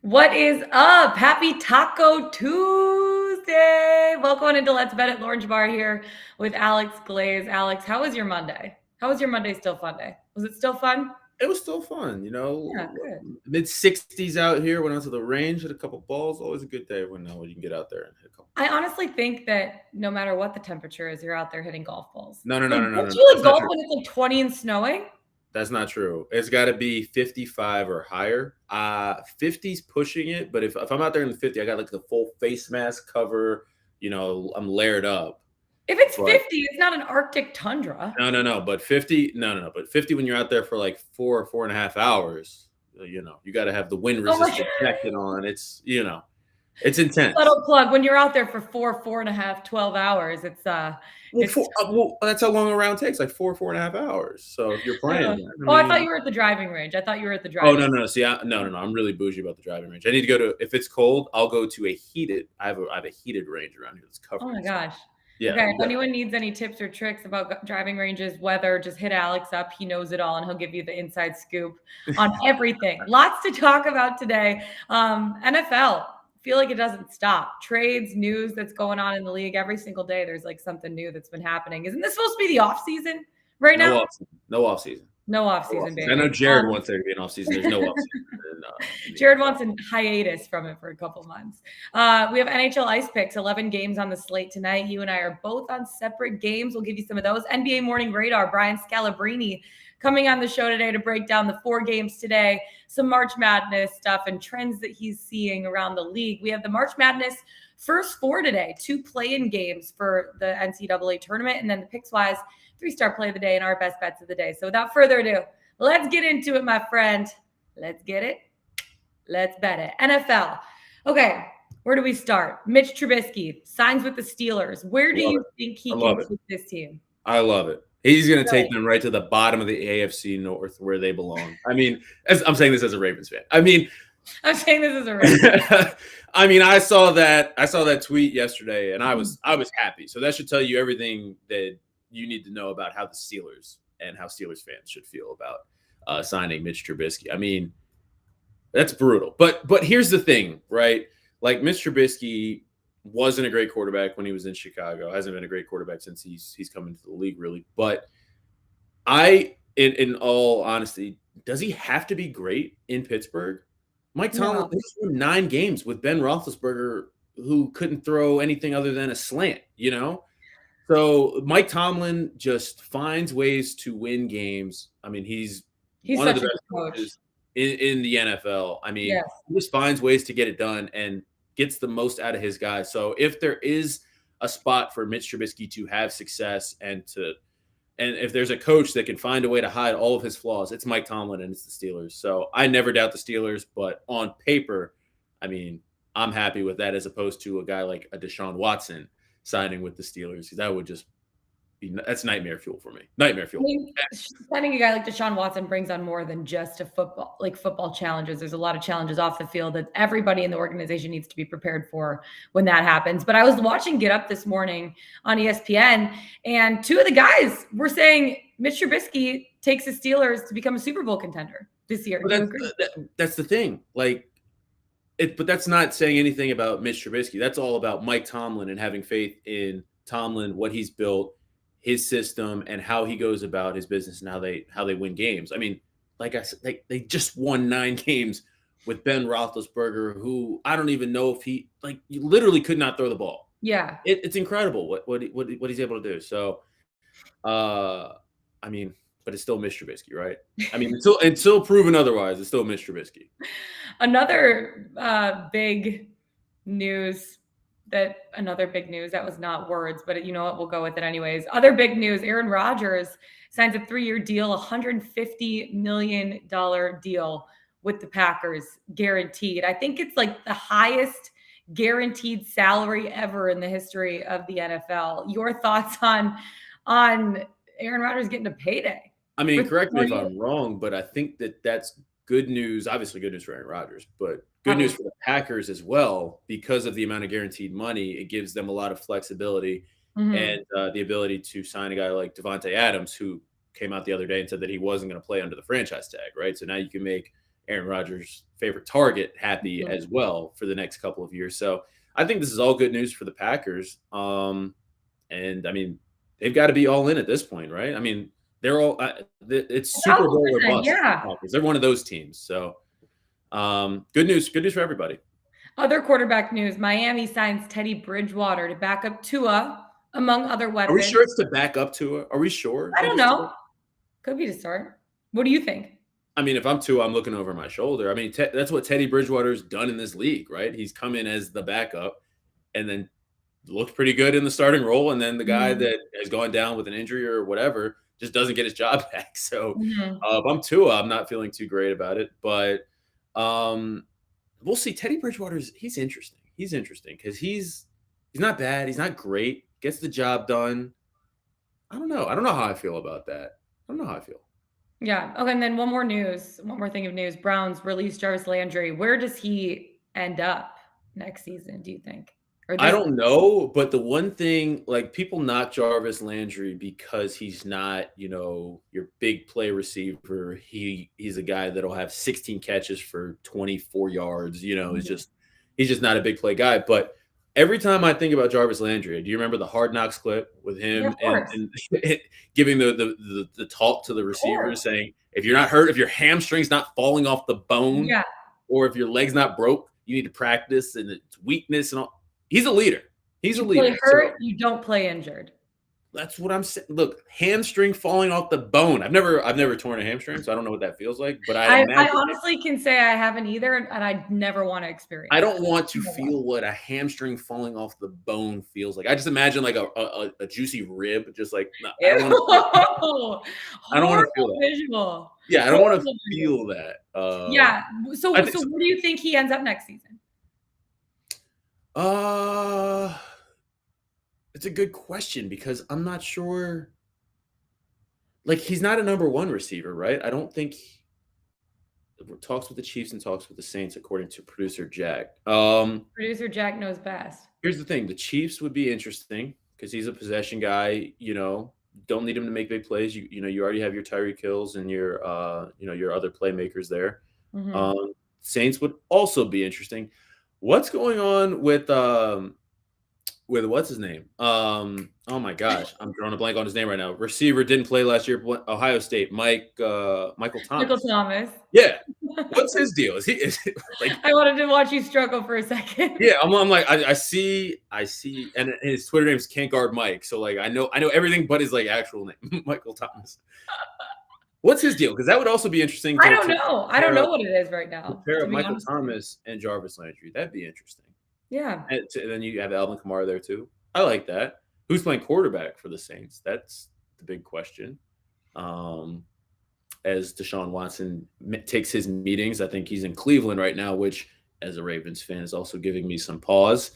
What is up? Happy Taco Tuesday. Welcome into Let's Bet at Orange Bar here with Alex Glaze. Alex, how was your Monday? How was your Monday still fun day? Was it still fun? It was still fun, Yeah, good. mid 60s out here. Went out to the range, hit a couple balls. Always a good day when you can get out there and hit a couple I balls. honestly think that no matter what the temperature is, you're out there hitting golf balls. No, no, no, Like, no, no, don't no, no. you like That's not golf true. when it's like 20 and snowing? That's not true. It's got to be 55 or higher. 50's pushing it, but if I'm out there in the 50, I got like the full face mask cover. I'm layered up. If it's But 50, it's not an Arctic tundra. no. But 50, no. But 50 when you're out there for like 4.5 hours, you got to have the wind Oh my resistant jacket on. It's intense. Subtle plug. When you're out there for 4.5, 12 hours, it's That's how long a round takes, like 4.5 hours. So if you're playing, I thought you were at the driving range. I thought you were at the oh driving. no. See, no. I'm really bougie about the driving range. I need to go to if it's cold, I'll go to a heated. I have a heated range around here that's covered. Oh my gosh. Yeah. Okay, if anyone needs any tips or tricks about driving ranges, weather, just hit Alex up. He knows it all, and he'll give you the inside scoop on everything. Lots to talk about today. NFL. Feel like it doesn't stop. Trades, news that's going on in the league every single day. There's like something new that's been happening. Isn't this supposed to be the off season right now? No off season. No off season, baby. I know Jared wants there to be an off season. There's no off season. Jared wants a hiatus from it for a couple months. We have NHL Ice Picks, 11 games on the slate tonight. You and I are both on separate games. We'll give you some of those. NBA Morning Radar, Brian Scalabrine coming on the show today to break down the 4 games today, some March Madness stuff and trends that he's seeing around the league. We have the March Madness first 4 today, 2 play-in games for the NCAA tournament, and then the Pickswise 3-star play of the day and our best bets of the day. So without further ado, let's get into it, my friend. Let's get it. Let's bet it. NFL. Okay, where do we start? Mitch Trubisky signs with the Steelers. Where do you think he can take this team? I love it. He's going to take them right to the bottom of the AFC North where they belong. I mean, I'm saying this as a Ravens fan. I'm saying this as a Ravens. I mean, I saw that tweet yesterday, and I was happy. So that should tell you everything that you need to know about how the Steelers and how Steelers fans should feel about signing Mitch Trubisky. I mean, that's brutal. But here's the thing, right? Like Mitch Trubisky wasn't a great quarterback when he was in Chicago. Hasn't been a great quarterback since he's come into the league, really. But in all honesty, does he have to be great in Pittsburgh? Mike Tomlin won 9 games with Ben Roethlisberger, who couldn't throw anything other than a slant, So Mike Tomlin just finds ways to win games. I mean, he's one of the best coaches in the NFL. I mean, he just finds ways to get it done and gets the most out of his guys. So if there is a spot for Mitch Trubisky to have success and if there's a coach that can find a way to hide all of his flaws, it's Mike Tomlin and it's the Steelers. So I never doubt the Steelers, but on paper, I mean, I'm happy with that as opposed to a guy like a Deshaun Watson signing with the Steelers. That would just that's nightmare fuel for me. Nightmare fuel. I mean, signing a guy like Deshaun Watson brings on more than just football challenges. There's a lot of challenges off the field that everybody in the organization needs to be prepared for when that happens. But I was watching Get Up this morning on ESPN, and 2 of the guys were saying Mitch Trubisky takes the Steelers to become a Super Bowl contender this year. That's the thing. But that's not saying anything about Mitch Trubisky. That's all about Mike Tomlin and having faith in Tomlin, what he's built, his system, and how he goes about his business and how they win games. I mean, like I said, they just won 9 games with Ben Roethlisberger, who I don't even know if he literally could not throw the ball. Yeah, it's incredible what he's able to do. So, I mean, but it's still Mitch Trubisky, right? I mean, until proven otherwise, it's still Mitch Trubisky. Another big news. That was not words, but you know what? We'll go with it anyways. Other big news, Aaron Rodgers signs a 3-year deal, $150 million deal with the Packers, guaranteed. I think it's like the highest guaranteed salary ever in the history of the NFL. Your thoughts on Aaron Rodgers getting a payday? I mean, correct me if I'm wrong, but I think that's good news. Obviously good news for Aaron Rodgers, but good news for the Packers as well, because of the amount of guaranteed money. It gives them a lot of flexibility and the ability to sign a guy like Devontae Adams, who came out the other day and said that he wasn't going to play under the franchise tag, right? So now you can make Aaron Rodgers' favorite target, happy as well for the next couple of years. So I think this is all good news for the Packers. And I mean, they've got to be all in at this point, right? I mean, they're all it's Super Bowl or 1,000%, bust. yeah. They're one of those teams. So good news for everybody. Other quarterback news: Miami signs Teddy Bridgewater to back up Tua, among other weapons. Are we sure it's to back up Tua? Are we sure? I don't know. Could be to start. What do you think? I mean, if I'm Tua, I'm looking over my shoulder. I mean, that's what Teddy Bridgewater's done in this league, right? He's come in as the backup and then looked pretty good in the starting role, and then the guy that has gone down with an injury or whatever just doesn't get his job back. So if I'm Tua, I'm not feeling too great about it. But we'll see. Teddy Bridgewater's he's interesting. He's interesting because he's not bad. He's not great. Gets the job done. I don't know. I don't know how I feel about that. I don't know how I feel. Yeah. Okay. And then one more thing of news. Browns released Jarvis Landry. Where does he end up next season, do you think? I don't know, but the one thing, like, people knock Jarvis Landry because he's not, your big play receiver. He's a guy that'll have 16 catches for 24 yards. He's just not a big play guy. But every time I think about Jarvis Landry, do you remember the Hard Knocks clip with him and giving the talk to the receivers saying, if you're not hurt, if your hamstring's not falling off the bone, or if your leg's not broke, you need to practice, and it's weakness and all. He's a leader. He's a leader. You play hurt, you don't play injured. That's what I'm saying. Look, hamstring falling off the bone. I've never torn a hamstring, so I don't know what that feels like. But I honestly can say I haven't either, and I never want to experience. I don't want to feel what a hamstring falling off the bone feels like. I just imagine like a juicy rib, just like I don't want to feel that. Visual. Yeah, I don't want to feel that. So where do you think he ends up next season? It's a good question because I'm not sure. Like, he's not a number one receiver, right? I don't think talks with the Chiefs and talks with the Saints, according to producer Jack. Producer Jack knows best. Here's the thing: the Chiefs would be interesting because he's a possession guy. Don't need him to make big plays. You already have your Tyreek Hills and your your other playmakers there. Saints would also be interesting. What's going on with what's his name? Oh my gosh, I'm drawing a blank on his name right now. Receiver didn't play last year. Ohio State, Michael Thomas. Michael Thomas. Yeah, what's his deal? Is he like? I wanted to watch you struggle for a second. Yeah, I'm like I see, and his Twitter name is Can't Guard Mike. So like I know everything but his like actual name, Michael Thomas. What's his deal? Because that would also be interesting. I don't know. I don't know what it is right now. Pair of Michael Thomas and Jarvis Landry. That'd be interesting. Yeah. And then you have Alvin Kamara there too. I like that. Who's playing quarterback for the Saints? That's the big question. As Deshaun Watson takes his meetings, I think he's in Cleveland right now, which, as a Ravens fan, is also giving me some pause.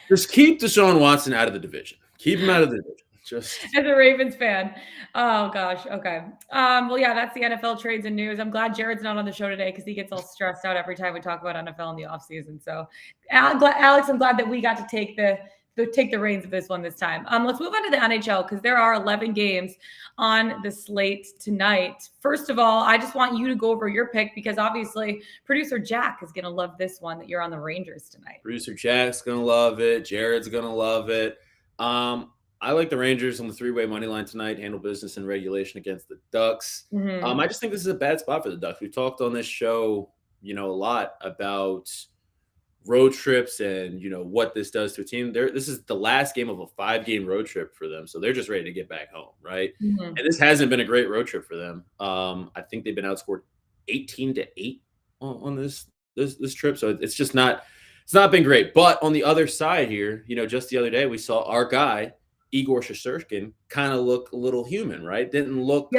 Just keep Deshaun Watson out of the division. Keep him out of the division. Just as a Ravens fan. Oh gosh. Okay. Well, yeah, that's the NFL trades and news. I'm glad Jared's not on the show today because he gets all stressed out every time we talk about NFL in the offseason. So Alex, I'm glad that we got to take the reins of this one this time. Let's move on to the NHL because there are 11 games on the slate tonight. First of all, I just want you to go over your pick because obviously producer Jack is going to love this one that you're on the Rangers tonight. Producer Jack's going to love it. Jared's going to love it. I like the Rangers on the three-way money line tonight, handle business in regulation against the Ducks. I just think this is a bad spot for the Ducks. We've talked on this show, a lot about road trips and, what this does to a team. This is the last game of a 5-game road trip for them. So they're just ready to get back home, right? And this hasn't been a great road trip for them. I think they've been outscored 18-8 on this trip. So it's just not been great. But on the other side here, just the other day, we saw our guy, Igor Shesterkin, kind of look a little human, right? Didn't look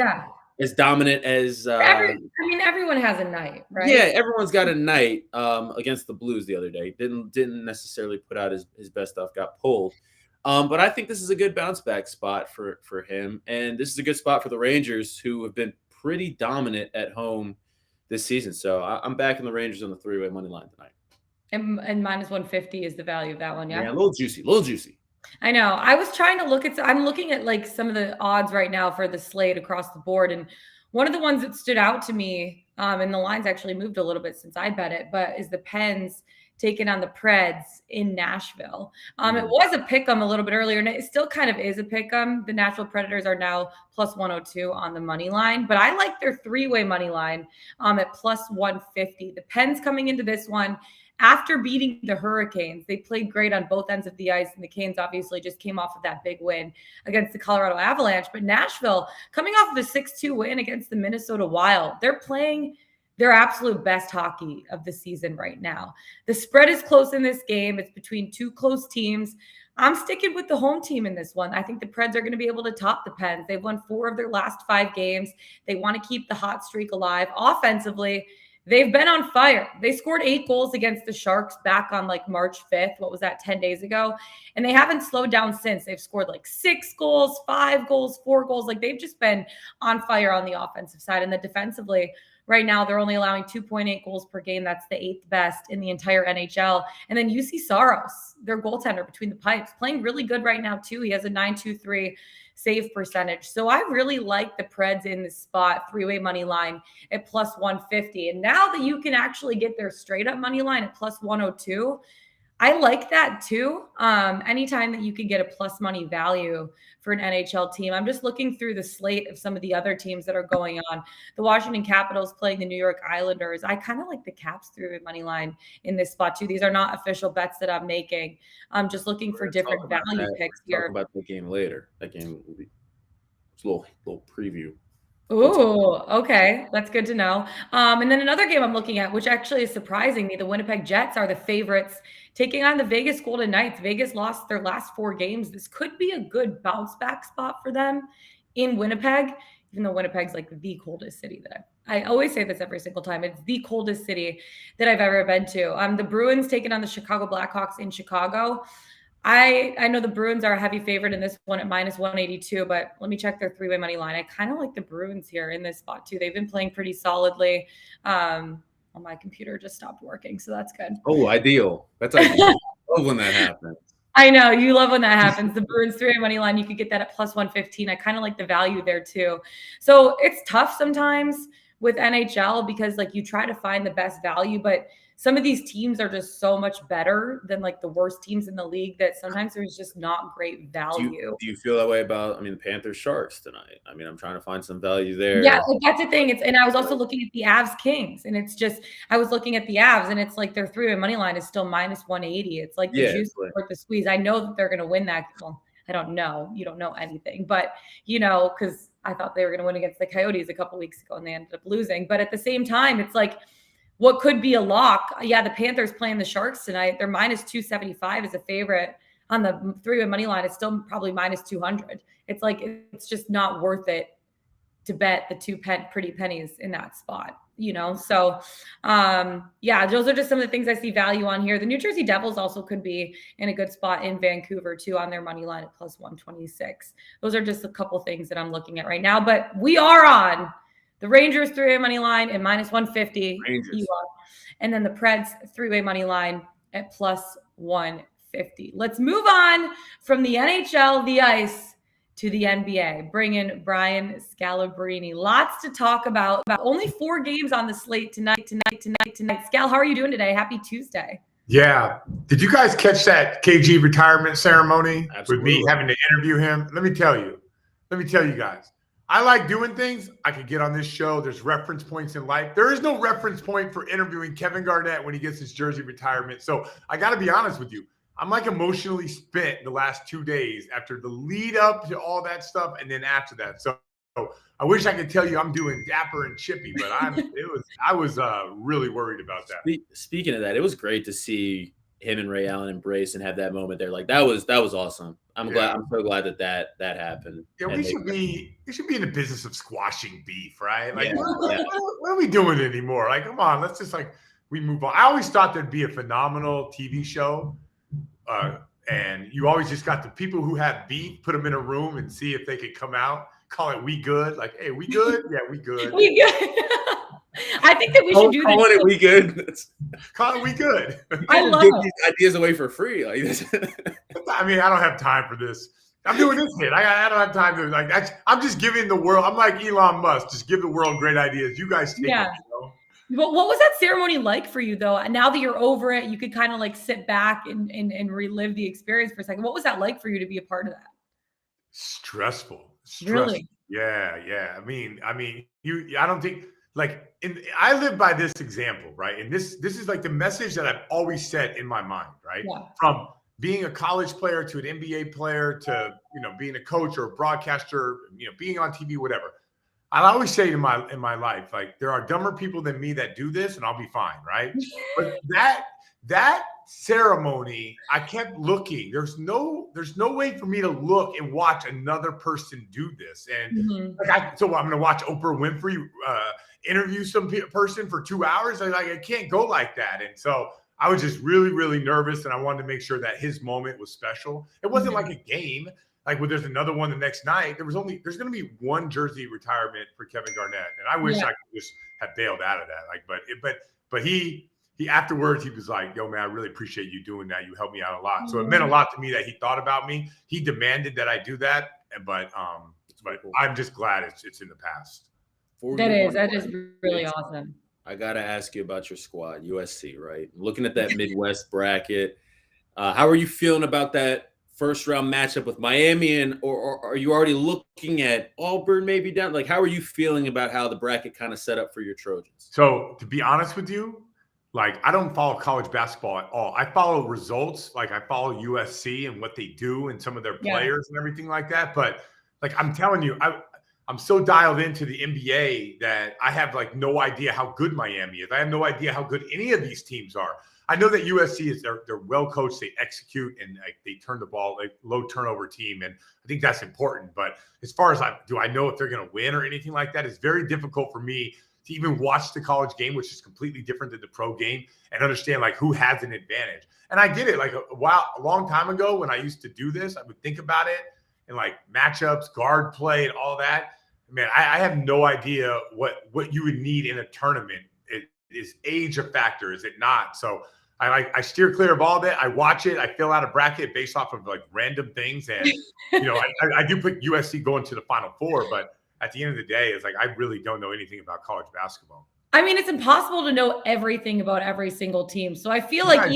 as dominant as everyone has a night, right? Yeah, everyone's got a night against the Blues the other day. Didn't necessarily put out his best stuff, got pulled. But I think this is a good bounce back spot for him. And this is a good spot for the Rangers, who have been pretty dominant at home this season. So I'm backing the Rangers on the three-way money line tonight. And minus 150 is the value of that one, yeah? Yeah, a little juicy. I know. I was trying to I'm looking at like some of the odds right now for the slate across the board. And One of the ones that stood out to me, and the line's actually moved a little bit since I bet it, but is the Pens taking on the Preds in Nashville. It was a pick 'em a little bit earlier, and it still kind of is a pick 'em. The Nashville Predators are now plus 102 on the money line, but I like their three-way money line at plus 150. The Pens coming into this one after beating the Hurricanes. They played great on both ends of the ice, and the Canes obviously just came off of that big win against the Colorado Avalanche. But Nashville, coming off of a 6-2 win against the Minnesota Wild, they're playing their absolute best hockey of the season right now. The spread is close in this game. It's between two close teams. I'm sticking with the home team in this one. I think the Preds are going to be able to top the Pens. They've won 4 of their last 5 games. They want to keep the hot streak alive. Offensively, they've been on fire. They scored 8 goals against the Sharks back on like March 5th. What was that, 10 days ago? And they haven't slowed down since. They've scored like 6 goals, 5 goals, 4 goals. Like they've just been on fire on the offensive side. And then defensively, right now, they're only allowing 2.8 goals per game. That's the 8th best in the entire NHL. And then UC Saros, their goaltender between the pipes, playing really good right now too. He has a .923 save percentage. So I really like the Preds in this spot, three-way money line at plus 150. And now that you can actually get their straight up money line at plus 102, I like that too. Anytime that you can get a plus money value for an NHL team. I'm just looking through the slate of some of the other teams that are going on. The Washington Capitals playing the New York Islanders. I kind of like the Caps through money line in this spot too. These are not official bets that I'm making. I'm just looking for different value picks here. Talk about the game later. That game will be a little preview. Ooh, okay. That's good to know. And then another game I'm looking at, which actually is surprising me, the Winnipeg Jets are the favorites taking on the Vegas Golden Knights. Vegas lost their last 4 games. This could be a good bounce back spot for them in Winnipeg, even though Winnipeg's like the coldest city that I always say this every single time. It's the coldest city that I've ever been to. The Bruins taking on the Chicago Blackhawks in Chicago. I know the Bruins are a heavy favorite in this one at minus 182, but let me check their three-way money line. I kind of like the Bruins here in this spot too. They've been playing pretty solidly. My computer just stopped working, so that's good. Oh, ideal. That's ideal. I love when that happens. I know. You love when that happens. The Bruins three-way money line, you could get that at plus 115. I kind of like the value there too. So it's tough sometimes with NHL because like you try to find the best value, but some of these teams are just so much better than like the worst teams in the league that sometimes there's just not great value. Do you feel that way about, the Panthers Sharks tonight? I'm trying to find some value there. Yeah, that's the thing. And I was also looking at the Avs Kings, and it's just, I was looking at the Avs, and it's like their three-way money line is still minus 180. It's like the juice worth the squeeze. I know that they're going to win that. Well, I don't know. You don't know anything, but because I thought they were going to win against the Coyotes a couple weeks ago, and they ended up losing. But at the same time, it's like, what could be a lock? Yeah, the Panthers playing the Sharks tonight. They're minus 275 as a favorite on the three-way money line. It's still probably minus 200. It's like, it's just not worth it to bet the pretty pennies in that spot, So, those are just some of the things I see value on here. The New Jersey Devils also could be in a good spot in Vancouver too on their money line at plus 126. Those are just a couple things that I'm looking at right now, but we are on the Rangers three-way money line at minus 150. And then the Preds three-way money line at plus 150. Let's move on from the NHL, the ice, to the NBA. Bring in Brian Scalabrine. Lots to talk about. Only 4 games on the slate tonight. Scal, how are you doing today? Happy Tuesday. Yeah. Did you guys catch that KG retirement ceremony? Absolutely. With me having to interview him? Let me tell you guys. I like doing things. I could get on this show. There's reference points in life. There is no reference point for interviewing Kevin Garnett when he gets his jersey retirement. So I got to be honest with you. I'm like emotionally spent the last 2 days after the lead up to all that stuff and then after that. So I wish I could tell you I'm doing dapper and chippy, but I was really worried about that. Speaking of that, it was great to see him and Ray Allen embrace and have that moment there. Like that was awesome. I'm so glad that happened. Yeah, we should be in the business of squashing beef, right? Like what are we doing anymore? Like, come on, let's just we move on. I always thought there'd be a phenomenal TV show. And you always just got the people who have beef, put them in a room and see if they could come out, call it We Good. Like, hey, we good? Yeah, we good. We good. I think that we should do that. Call it We Good. Call it We Good. I love give these ideas away for free. Like this. I don't have time for this. I'm doing this shit. I don't have time to like. I'm just giving the world. I'm like Elon Musk. Just give the world great ideas. You guys take them. You know? Well, what was that ceremony like for you though? Now that you're over it, you could kind of like sit back and relive the experience for a second. What was that like for you to be a part of that? Stressful. Really? Yeah. I mean, I don't think like I live by this example, right? And this is like the message that I've always said in my mind, right? Yeah. From being a college player to an NBA player to, being a coach or a broadcaster, being on TV, whatever. I always say in my life, like there are dumber people than me that do this and I'll be fine, right? But that ceremony, I kept looking. There's no way for me to look and watch another person do this. And so I'm going to watch Oprah Winfrey interview some person for 2 hours. I can't go like that. And so I was just really, really nervous, and I wanted to make sure that his moment was special. It wasn't like a game. Like when there's another one the next night, there's going to be one jersey retirement for Kevin Garnett, and I wish I could just have bailed out of that. But he afterwards he was like, "Yo, man, I really appreciate you doing that. You helped me out a lot." So it meant a lot to me that he thought about me. He demanded that I do that, but I'm just glad it's in the past. That is really awesome. I gotta ask you about your squad, USC, right? Looking at that Midwest bracket, how are you feeling about that first round matchup with Miami, and or are you already looking at Auburn maybe down? Like, how are you feeling about how the bracket kind of set up for your Trojans? So to be honest with you, like I don't follow college basketball at all. I follow results, like I follow USC and what they do and some of their players and everything like that. But like I'm telling you, I'm so dialed into the NBA that I have like no idea how good Miami is. I have no idea how good any of these teams are. I know that USC is they're well coached, they execute, and like they turn the ball, like low turnover team, and I think that's important. But as far as do I know if they're going to win or anything like that, it's very difficult for me to even watch the college game, which is completely different than the pro game, and understand like who has an advantage. And I get it. Like a long time ago when I used to do this, I would think about it and like matchups, guard play, and all that. Man, I have no idea what you would need in a tournament. Is age a factor? Is it not? So I steer clear of all that. I watch it. I fill out a bracket based off of like random things, and I do put USC going to the Final Four. But at the end of the day, it's like I really don't know anything about college basketball. I mean, it's impossible to know everything about every single team. So I feel like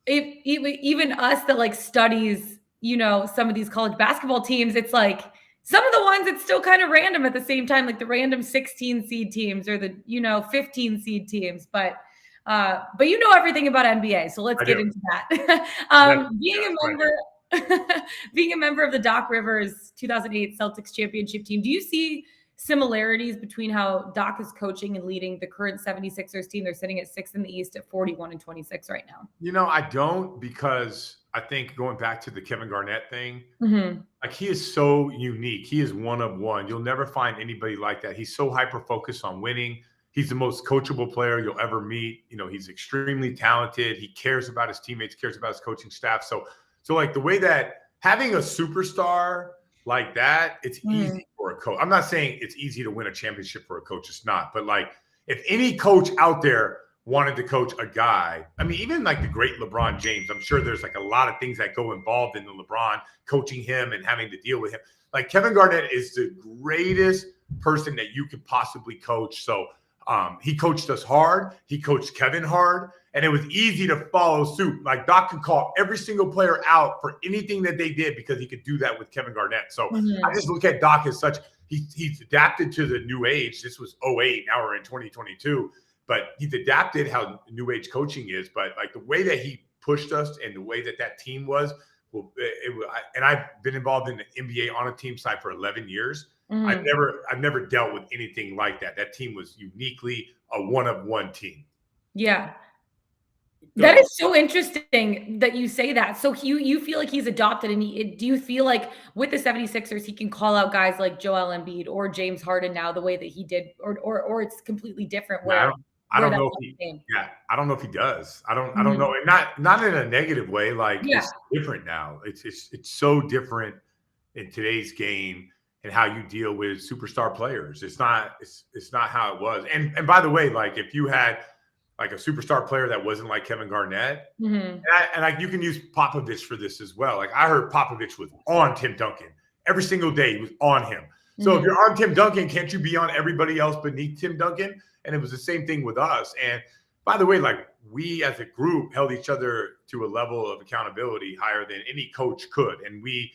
even us that like studies, some of these college basketball teams, it's like. Some of the ones it's still kind of random at the same time, like the random 16 seed teams or the 15 seed teams. But everything about NBA, so let's get into that. Being a member of the Doc Rivers 2008 Celtics championship team, do you see similarities between how Doc is coaching and leading the current 76ers team? They're sitting at 6th in the East at 41-26 right now. I don't, because I think going back to the Kevin Garnett thing, like he is so unique. He is one of one. You'll never find anybody like that. He's so hyper-focused on winning. He's the most coachable player you'll ever meet. He's extremely talented. He cares about his teammates, cares about his coaching staff. So like the way that having a superstar like that, it's easy for a coach. I'm not saying it's easy to win a championship for a coach. It's not. But like if any coach out there wanted to coach a guy, I mean, even like the great LeBron James, I'm sure there's like a lot of things that go involved in the LeBron coaching him and having to deal with him. Like Kevin Garnett is the greatest person that you could possibly coach. So he coached us hard. He coached Kevin hard. And it was easy to follow suit. Like Doc could call every single player out for anything that they did because he could do that with Kevin Garnett. So I just look at Doc as such. He's adapted to the new age. This was 2008. Now we're in 2022. But he's adapted how new age coaching is. But like the way that he pushed us and the way that team was, and I've been involved in the NBA on a team side for 11 years. I've never dealt with anything like that. That team was uniquely a one-of-one team. Yeah. That is so interesting that you say that. So you feel like he's adopted, and do you feel like with the 76ers, he can call out guys like Joel Embiid or James Harden now the way that he did, or it's completely different? I don't know if he does. I don't know. And not in a negative way. Like it's different now. It's so different in today's game and how you deal with superstar players. It's not how it was. And by the way, like if you had like a superstar player that wasn't like Kevin Garnett. Mm-hmm. And you can use Popovich for this as well. Like I heard Popovich was on Tim Duncan every single day. He was on him. So if you're on Tim Duncan, can't you be on everybody else beneath Tim Duncan? And it was the same thing with us. And by the way, like we as a group held each other to a level of accountability higher than any coach could. And we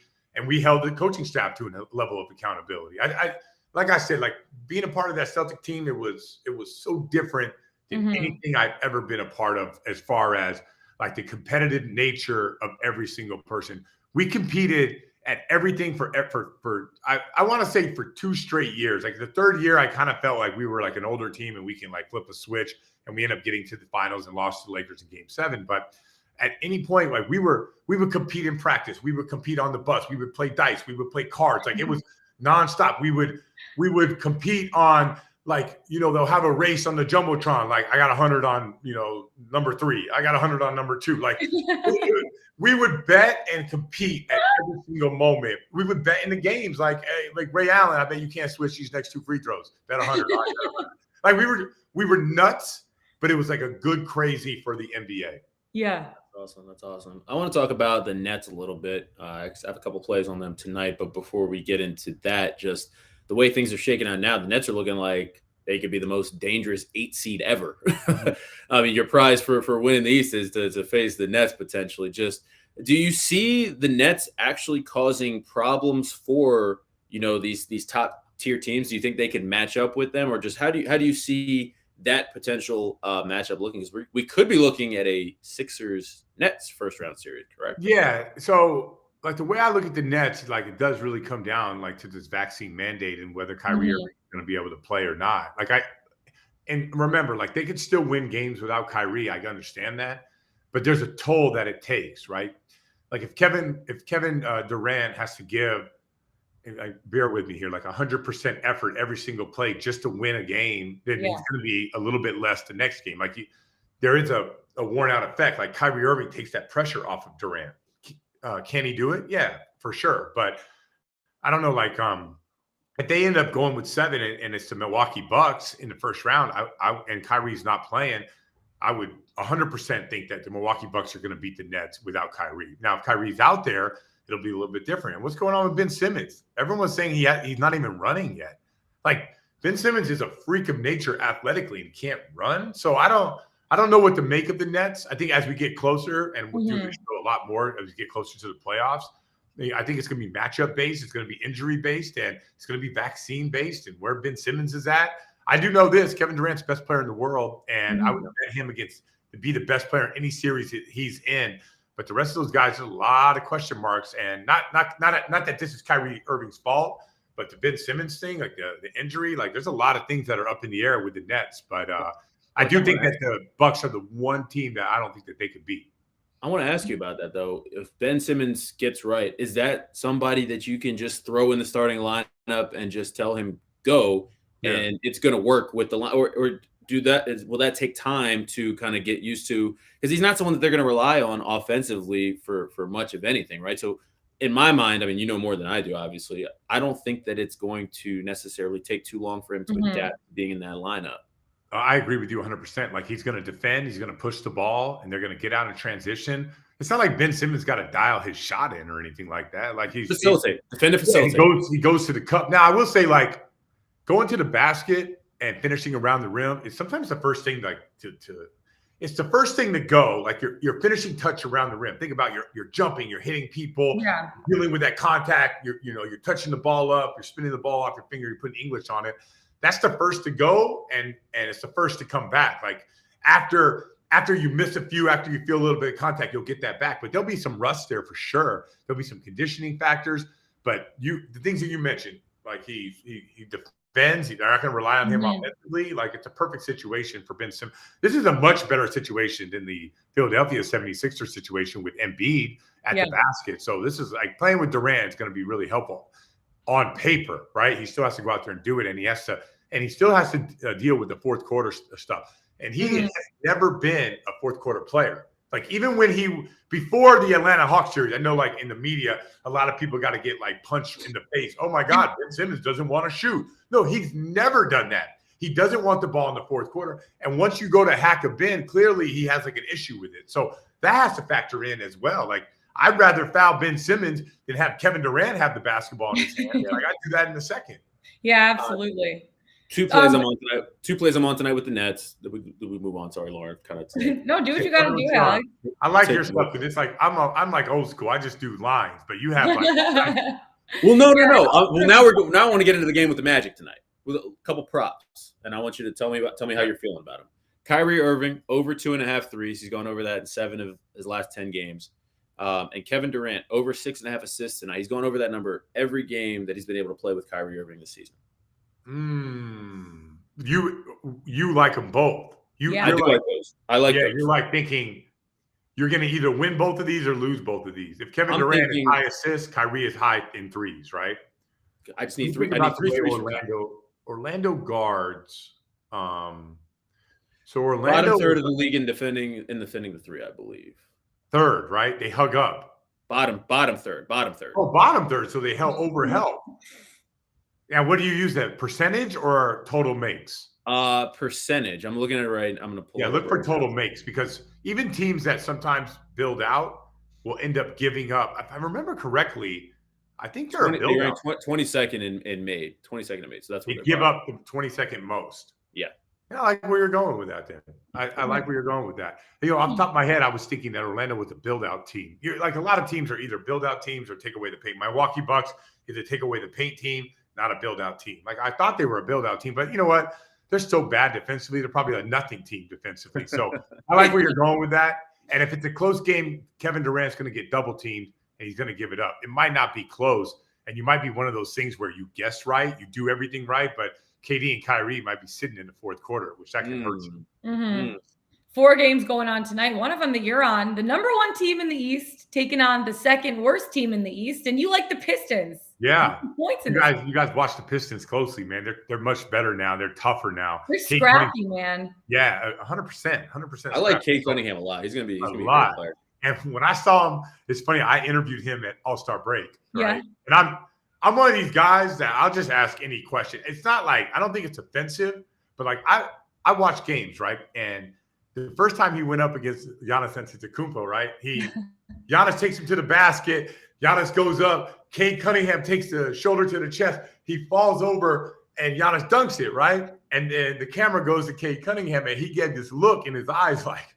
held the coaching staff to a level of accountability. I like I said, like being a part of that Celtic team, it was so different than anything I've ever been a part of as far as like the competitive nature of every single person. We competed at everything for I want to say for 2 straight years. Like the third year, I kind of felt like we were like an older team and we can like flip a switch, and we end up getting to the finals and lost to the Lakers in Game 7. But at any point, like we would compete in practice, we would compete on the bus, we would play dice, we would play cards. Like it was nonstop. We would compete on, like, you know, they'll have a race on the Jumbotron. Like I got 100 on, you know, number 3. I got 100 on number 2. Like we would bet and compete at every single moment. We would bet in the games. Like, hey, like Ray Allen, I bet you can't switch these next 2 free throws. Bet 100. Like we were nuts, but it was like a good crazy for the NBA. Yeah. That's awesome. I want to talk about the Nets a little bit. I have a couple plays on them tonight, but before we get into that, just the way things are shaking out now, the Nets are looking like they could be the most dangerous 8 seed ever. I mean, your prize for winning the East is to face the Nets potentially. Just, do you see the Nets actually causing problems for, you know, these top tier teams? Do you think they can match up with them, or just how do you see that potential matchup looking? Because we could be looking at a Sixers Nets first round series, correct? Yeah. So like the way I look at the Nets, like it does really come down like to this vaccine mandate and whether Kyrie Irving is going to be able to play or not. Like and remember, like they could still win games without Kyrie. I understand that, but there's a toll that it takes, right? Like if Kevin Durant has to give, bear with me here, like 100% effort every single play just to win a game, then it's going to be a little bit less the next game. Like there is a worn out effect. Like Kyrie Irving takes that pressure off of Durant. Can he do it? Yeah, for sure. But I don't know, like if they end up going with 7 and it's the Milwaukee Bucks in the first round, and Kyrie's not playing, I would 100% think that the Milwaukee Bucks are going to beat the Nets without Kyrie. Now, if Kyrie's out there, it'll be a little bit different. And what's going on with Ben Simmons? Everyone's saying he's not even running yet. Like Ben Simmons is a freak of nature athletically and can't run. So I don't know what to make of the Nets. I think as we get closer, and we'll do this show a lot more as we get closer to the playoffs, I think it's going to be matchup based. It's going to be injury based, and it's going to be vaccine based, and where Ben Simmons is at. I do know this: Kevin Durant's the best player in the world, and I would bet him to be the best player in any series that he's in. But the rest of those guys, there's a lot of question marks, and not that this is Kyrie Irving's fault, but the Ben Simmons thing, like the injury, like there's a lot of things that are up in the air with the Nets. But I do think that the Bucks are the one team that I don't think that they could beat. I want to ask you about that, though. If Ben Simmons gets right, is that somebody that you can just throw in the starting lineup and just tell him go, and it's going to work with the line, or do that? Will that take time to kind of get used to? Because he's not someone that they're going to rely on offensively for much of anything, right? So in my mind, I mean, you know more than I do, obviously. I don't think that it's going to necessarily take too long for him to adapt to being in that lineup. I agree with you 100%. Like he's going to defend, he's going to push the ball, and they're going to get out in transition. It's not like Ben Simmons got to dial his shot in or anything like that. Like facilitate, defend, facilitate. He goes to the cup. Now I will say, like going to the basket and finishing around the rim is sometimes the first thing, like it's the first thing to go. Like your finishing touch around the rim. Think about you're jumping, you're hitting people, dealing with that contact. You're touching the ball up, you're spinning the ball off your finger, you're putting English on it. That's the first to go, and it's the first to come back. Like after you miss a few, after you feel a little bit of contact, you'll get that back. But there'll be some rust there for sure. There'll be some conditioning factors. But the things that you mentioned, like he defends, they're not going to rely on him offensively. Like it's a perfect situation for Ben Simmons. This is a much better situation than the Philadelphia 76ers situation with Embiid at the basket. So this is like playing with Durant is going to be really helpful on paper, right? He still has to go out there and do it, and he still has to deal with the fourth quarter stuff. And he has never been a fourth quarter player. Like even when before the Atlanta Hawks series, I know like in the media, a lot of people got to get like punched in the face. Oh my God, Ben Simmons doesn't want to shoot. No, he's never done that. He doesn't want the ball in the fourth quarter. And once you go to hack a bin, clearly he has like an issue with it. So that has to factor in as well. Like, I'd rather foul Ben Simmons than have Kevin Durant have the basketball in his hand. Like, I'd do that in a second. Yeah, absolutely. Two plays I'm on tonight. 2 plays I'm on tonight with the Nets. Did we move on? Sorry, Lauren. Kind of. No, do what you got to do, Alex. I like your stuff because it's like I'm like old school. I just do lines, but you have like. Well, no. Well, now I want to get into the game with the Magic tonight with a couple props, and I want you to tell me how you're feeling about him. Kyrie Irving over 2.5 threes. He's gone over that in 7 of his last 10 games. And Kevin Durant over 6.5 assists tonight. He's gone over that number every game that he's been able to play with Kyrie Irving this season. You like them both. I do like those. I like those. You're like thinking you're going to either win both of these or lose both of these. If Kevin Durant is high assists, Kyrie is high in threes, right? I just need 3. I need 3 threes. Orlando guards. So Orlando bottom third of the league in defending the 3, I believe. Third, right? They hug up. Bottom third. Oh, bottom third. So they over help. Yeah, what do you use that? Percentage or total makes? Percentage. I'm looking at it right. I'm gonna pull. Yeah, look for total makes because even teams that sometimes build out will end up giving up. If I remember correctly, I think they're a build out. 22nd in May. 22nd in May. So that's what they give up the 22nd most. Yeah. Yeah, I like where you're going with that. Then I like where you're going with that. You know, off the top of my head, I was thinking that Orlando was a build-out team. Like a lot of teams are either build-out teams or take away the paint. Milwaukee Bucks is a take away the paint team, not a build-out team. Like I thought they were a build-out team, but you know what? They're so bad defensively. They're probably a nothing team defensively. So I like where you're going with that. And if it's a close game, Kevin Durant's going to get double teamed and he's going to give it up. It might not be close, and you might be one of those things where you guess right, you do everything right, but KD and Kyrie might be sitting in the fourth quarter, which that can hurt you. Mm-hmm. 4 games going on tonight. One of them that you're on, the number 1 team in the East, taking on the second worst team in the East, and you like the Pistons. Yeah, points you guys watch the Pistons closely, man. They're much better now. They're tougher now. They're scrappy, man. Yeah, 100%. I like Cade Cunningham a lot. He's gonna be a lot. Great player. And when I saw him, it's funny. I interviewed him at All-Star break, right? Yeah. And I'm one of these guys that I'll just ask any question. It's not like I don't think it's offensive, but like I watch games, right? And the first time he went up against Giannis Antetokounmpo, right? Giannis takes him to the basket. Giannis goes up. Cade Cunningham takes the shoulder to the chest. He falls over, and Giannis dunks it, right? And then the camera goes to Cade Cunningham, and he gave this look in his eyes like,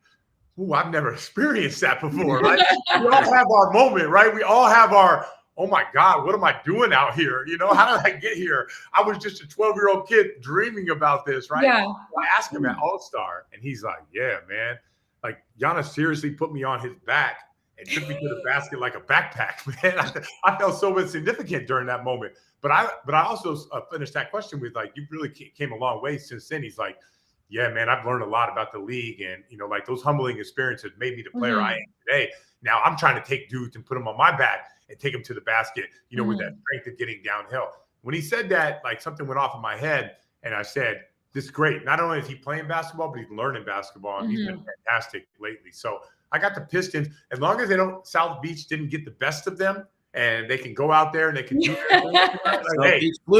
ooh, I've never experienced that before, right? We all have our moment, right? We all have our, oh my God, what am I doing out here? You know, how did I get here? I was just a 12-year-old kid dreaming about this, right? Yeah. So I asked him at All-Star, and he's like, yeah, man. Like, Giannis seriously put me on his back and took me to the basket like a backpack, man. I felt so insignificant during that moment. But I also finished that question with, like, you really came a long way since then. He's like, yeah, man, I've learned a lot about the league. And, you know, like those humbling experiences made me the player I am today. Now I'm trying to take dudes and put them on my back and take them to the basket, you know, with that strength of getting downhill. When he said that, like something went off in my head and I said, this is great. Not only is he playing basketball, but he's learning basketball and he's been fantastic lately. So I got the Pistons. As long as South Beach didn't get the best of them and they can go out there and they can do that.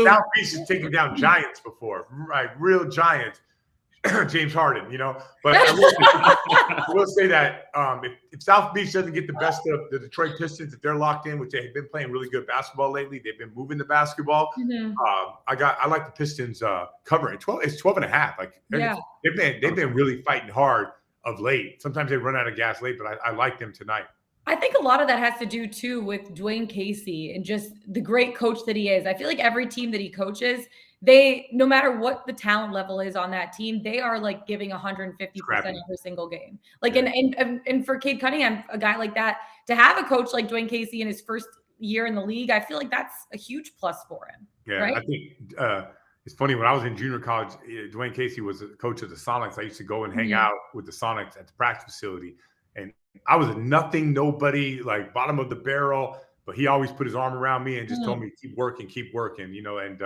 South Beach has taken down giants before, right? Real giants. James Harden, you know, but I will say that if South Beach doesn't get the best of the Detroit Pistons, if they're locked in, which they have been playing really good basketball lately, they've been moving the basketball. I like the Pistons covering 12. It's 12.5. Like they've been really fighting hard of late. Sometimes they run out of gas late, but I like them tonight. I think a lot of that has to do too with Dwayne Casey and just the great coach that he is. I feel like every team that he coaches, they, no matter what the talent level is on that team, they are like giving 150% every single game. Like, and for Cade Cunningham, a guy like that, to have a coach like Dwayne Casey in his first year in the league, I feel like that's a huge plus for him. Yeah, right? I think it's funny. When I was in junior college, Dwayne Casey was a coach of the Sonics. I used to go and hang out with the Sonics at the practice facility. And I was a nothing, nobody, like bottom of the barrel, but he always put his arm around me and just told me keep working, you know, and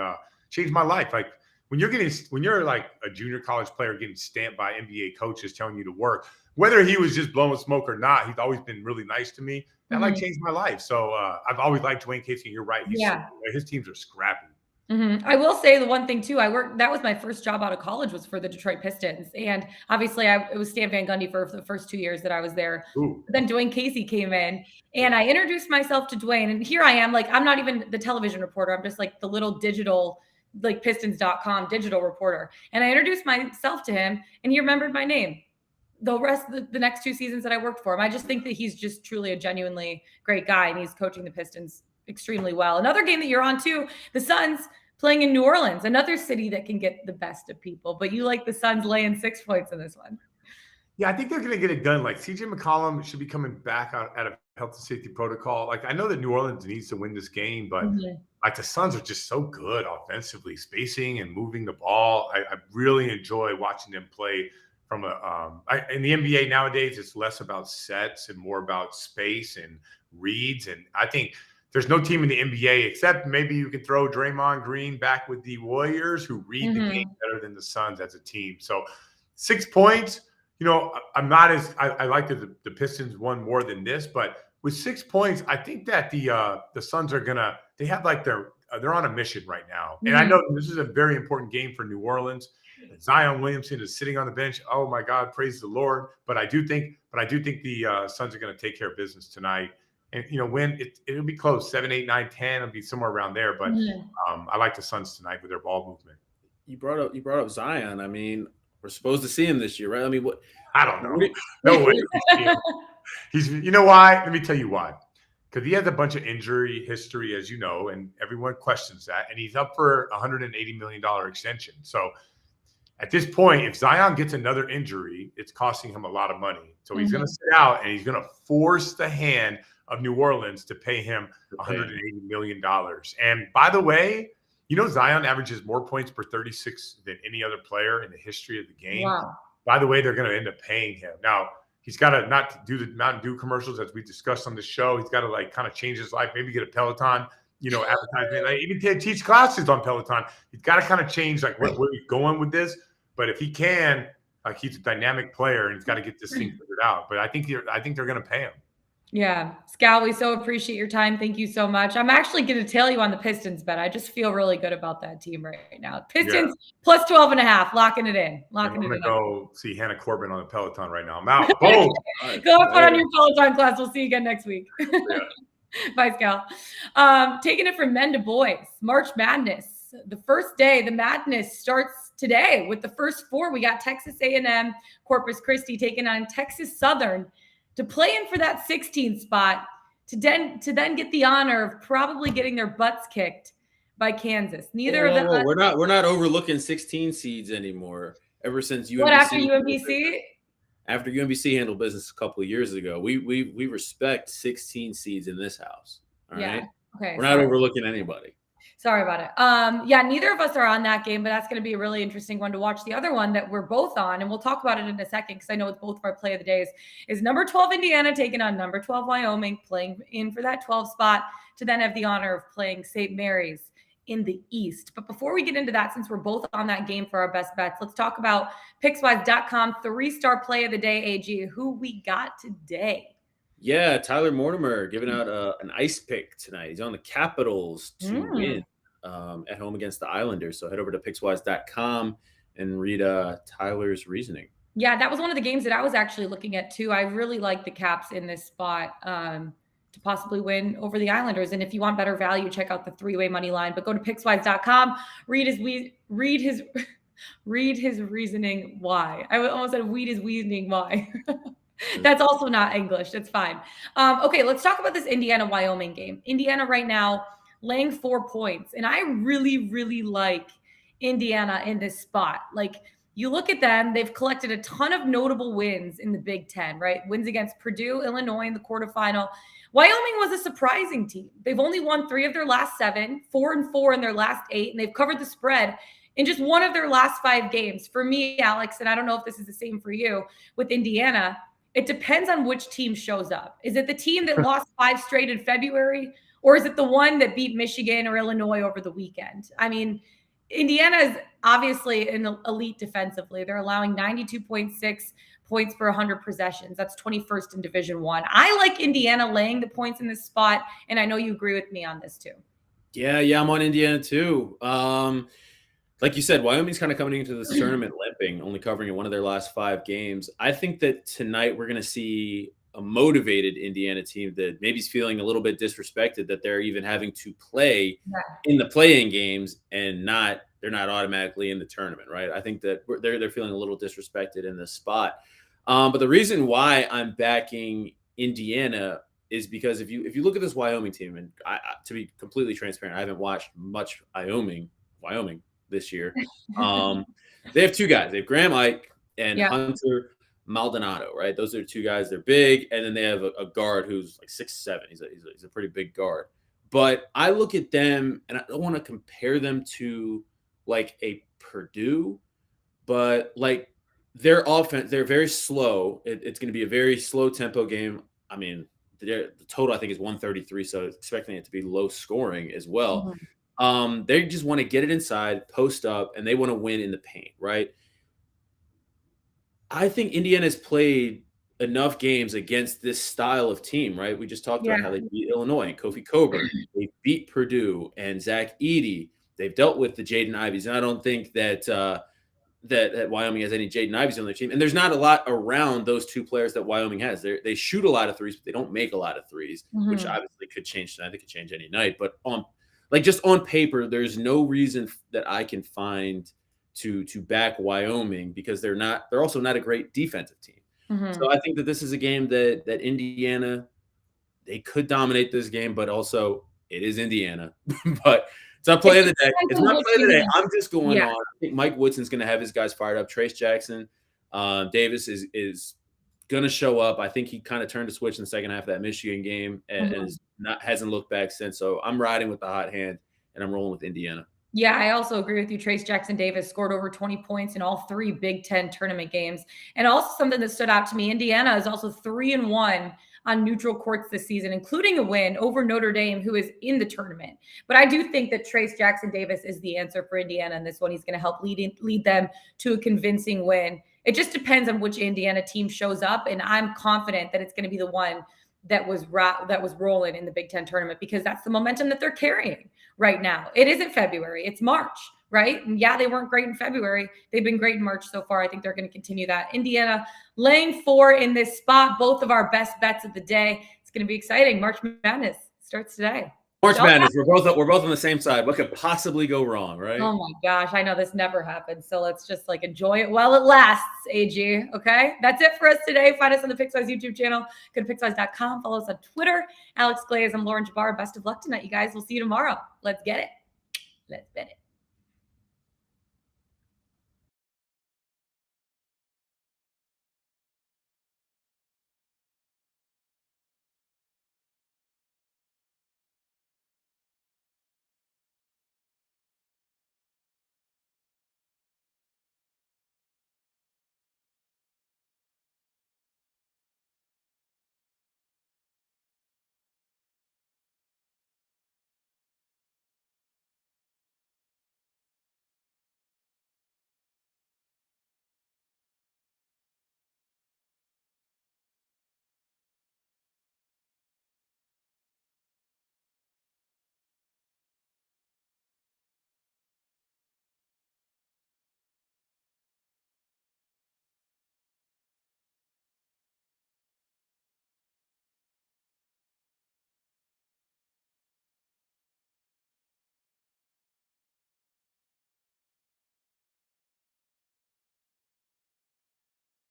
changed my life. Like when you're like a junior college player getting stamped by NBA coaches telling you to work, whether he was just blowing smoke or not, he's always been really nice to me. That like changed my life. So I've always liked Dwayne Casey. And you're right. His teams are scrappy. I will say the one thing too, that was my first job out of college was for the Detroit Pistons. And obviously it was Stan Van Gundy for the first 2 years that I was there. Ooh. But then Dwayne Casey came in and I introduced myself to Dwayne. And here I am, like, I'm not even the television reporter. I'm just like the little digital, like pistons.com digital reporter. And I introduced myself to him and he remembered my name. The rest of the next 2 seasons that I worked for him. I just think that he's just truly a genuinely great guy and he's coaching the Pistons extremely well. Another game that you're on too, the Suns playing in New Orleans, another city that can get the best of people, but you like the Suns laying 6 points in this one. Yeah, I think they're going to get it done. Like CJ McCollum should be coming back out of health and safety protocol. Like I know that New Orleans needs to win this game, but like the Suns are just so good offensively, spacing and moving the ball. I really enjoy watching them play from in the NBA nowadays. It's less about sets and more about space and reads. And I think there's no team in the NBA except maybe you can throw Draymond Green back with the Warriors who read the game better than the Suns as a team. So 6 points, you know, I'm not as I like that the Pistons won more than this, but with 6 points, I think that the Suns are they have like they're on a mission right now. And I know this is a very important game for New Orleans. Zion Williamson is sitting on the bench. Oh my God, praise the Lord. But I do think the Suns are going to take care of business tonight. And, you know, it'll be close, 7, 8, 9, 10. It'll be somewhere around there. But I like the Suns tonight with their ball movement. You brought up Zion. I mean, we're supposed to see him this year, right? I mean, what? I don't know. No way. You know why? Let me tell you why. Because he has a bunch of injury history, as you know, and everyone questions that. And he's up for a $180 million extension. So at this point, if Zion gets another injury, it's costing him a lot of money. So he's going to sit out and he's going to force the hand of New Orleans to pay him $180 million. And by the way, you know, Zion averages more points per 36 than any other player in the history of the game. Wow. By the way, they're going to end up paying him. Now, he's got to not do the Mountain Dew commercials as we discussed on the show. He's got to like kind of change his life, maybe get a Peloton, you know, advertisement, like even teach classes on Peloton. He's got to kind of change like where he's going with this. But if he can, like he's a dynamic player and he's got to get this thing figured out. But I think they're going to pay him. Yeah. Scal, we so appreciate your time. Thank you so much. I'm actually going to tell you on the Pistons bet. I just feel really good about that team right now. Pistons plus 12.5, locking it in. I'm going to go see Hannah Corbin on the Peloton right now. I'm out. Boom. Go have fun on your Peloton class. We'll see you again next week. Bye, Scal. Taking it from men to boys. March Madness. The first day, the madness starts today with the first 4. We got Texas A&M, Corpus Christi taking on Texas Southern to play in for that 16th spot to then get the honor of probably getting their butts kicked by Kansas. Neither of them. We're not overlooking 16 seeds anymore. Ever since UMBC. What, after UMBC? After UMBC handled business a couple of years ago, we respect 16 seeds in this house. All right. Okay. We're not overlooking anybody. Sorry about it. Yeah, neither of us are on that game, but that's going to be a really interesting one to watch. The other one that we're both on, and we'll talk about it in a second because I know it's both of our play of the days, is number 12 Indiana taking on number 12 Wyoming, playing in for that 12 spot to then have the honor of playing St. Mary's in the East. But before we get into that, since we're both on that game for our best bets, let's talk about Pickswise.com 3-star play of the day, AG, who we got today. Yeah, Tyler Mortimer giving out an ice pick tonight. He's on the Capitals to win at home against the Islanders. So head over to Pickswise.com and read Tyler's reasoning. Yeah, that was one of the games that I was actually looking at too. I really like the Caps in this spot to possibly win over the Islanders. And if you want better value, check out the 3-way money line. But go to Pickswise.com, read his reasoning why. I almost said read his reasoning why. That's also not English. That's fine. Okay, let's talk about this Indiana-Wyoming game. Indiana right now laying 4 points. And I really, really like Indiana in this spot. Like, you look at them, they've collected a ton of notable wins in the Big Ten, right? Wins against Purdue, Illinois in the quarterfinal. Wyoming was a surprising team. They've only won 3 of their last 7, 4-4 in their last 8, and they've covered the spread in just 1 of their last 5 games. For me, Alex, and I don't know if this is the same for you, with Indiana, it depends on which team shows up. Is it the team that lost 5 straight in February, or is it the one that beat Michigan or Illinois over the weekend? I mean, Indiana is obviously an elite defensively. They're allowing 92.6 points per 100 possessions. That's 21st in Division I. I like Indiana laying the points in this spot, and I know you agree with me on this too. Yeah, I'm on Indiana too. Like you said, Wyoming's kind of coming into this tournament limping, only covering in one of their last 5 games. I think that tonight we're going to see a motivated Indiana team that maybe is feeling a little bit disrespected that they're even having to play in the play-in games and they're not automatically in the tournament, right? I think that they're feeling a little disrespected in this spot. But the reason why I'm backing Indiana is because if you look at this Wyoming team, and to be completely transparent, I haven't watched much Wyoming this year. They have 2 guys. They have Graham Ike and Hunter Maldonado, right? Those are 2 guys. They're big, and then they have a guard who's like 6'7". He's a pretty big guard. But I look at them, and I don't want to compare them to like a Purdue, but like their offense, they're very slow. It's going to be a very slow tempo game. I mean, the total I think is 133, so expecting it to be low scoring as well. They just want to get it inside, post up, and they want to win in the paint, right? I think Indiana's played enough games against this style of team, right? We just talked about how they beat Illinois and Kofi Coburn. They beat Purdue and Zach Edey. They've dealt with the Jaden Ivies, and I don't think that that Wyoming has any Jaden Ivies on their team. And there's not a lot around those 2 players that Wyoming has. They shoot a lot of threes, but they don't make a lot of threes, which obviously could change tonight. They could change any night. But just on paper, there's no reason that I can find to back Wyoming because they're also not a great defensive team. So I think that this is a game that Indiana, they could dominate this game, but also it is Indiana. But it's not playing the day. It's not playing the day. I'm just going on. I think Mike Woodson's going to have his guys fired up. Trace Jackson Davis is going to show up. I think he kind of turned a switch in the second half of that Michigan game and hasn't looked back since. So I'm riding with the hot hand, and I'm rolling with Indiana. Yeah, I also agree with you. Trace Jackson Davis scored over 20 points in all 3 Big Ten tournament games. And also something that stood out to me, Indiana is also 3-1 on neutral courts this season, including a win over Notre Dame, who is in the tournament. But I do think that Trace Jackson Davis is the answer for Indiana in this one. He's going to help lead them to a convincing win. It just depends on which Indiana team shows up, and I'm confident that it's going to be the one that was rolling in the Big Ten tournament because that's the momentum that they're carrying right now. It isn't February, it's March, right? And yeah, they weren't great in February. They've been great in March so far. I think they're going to continue that. Indiana laying 4 in this spot, both of our best bets of the day. It's going to be exciting. March Madness starts today. March Madness. We're both on the same side. What could possibly go wrong, right? Oh my gosh, I know this never happens. So let's just enjoy it while it lasts, AG. Okay, that's it for us today. Find us on the Pickswise YouTube channel. Go to pickswise.com. Follow us on Twitter. Alex Glaze, I'm Lauren Jabbar. Best of luck tonight, you guys. We'll see you tomorrow. Let's get it. Let's bet it.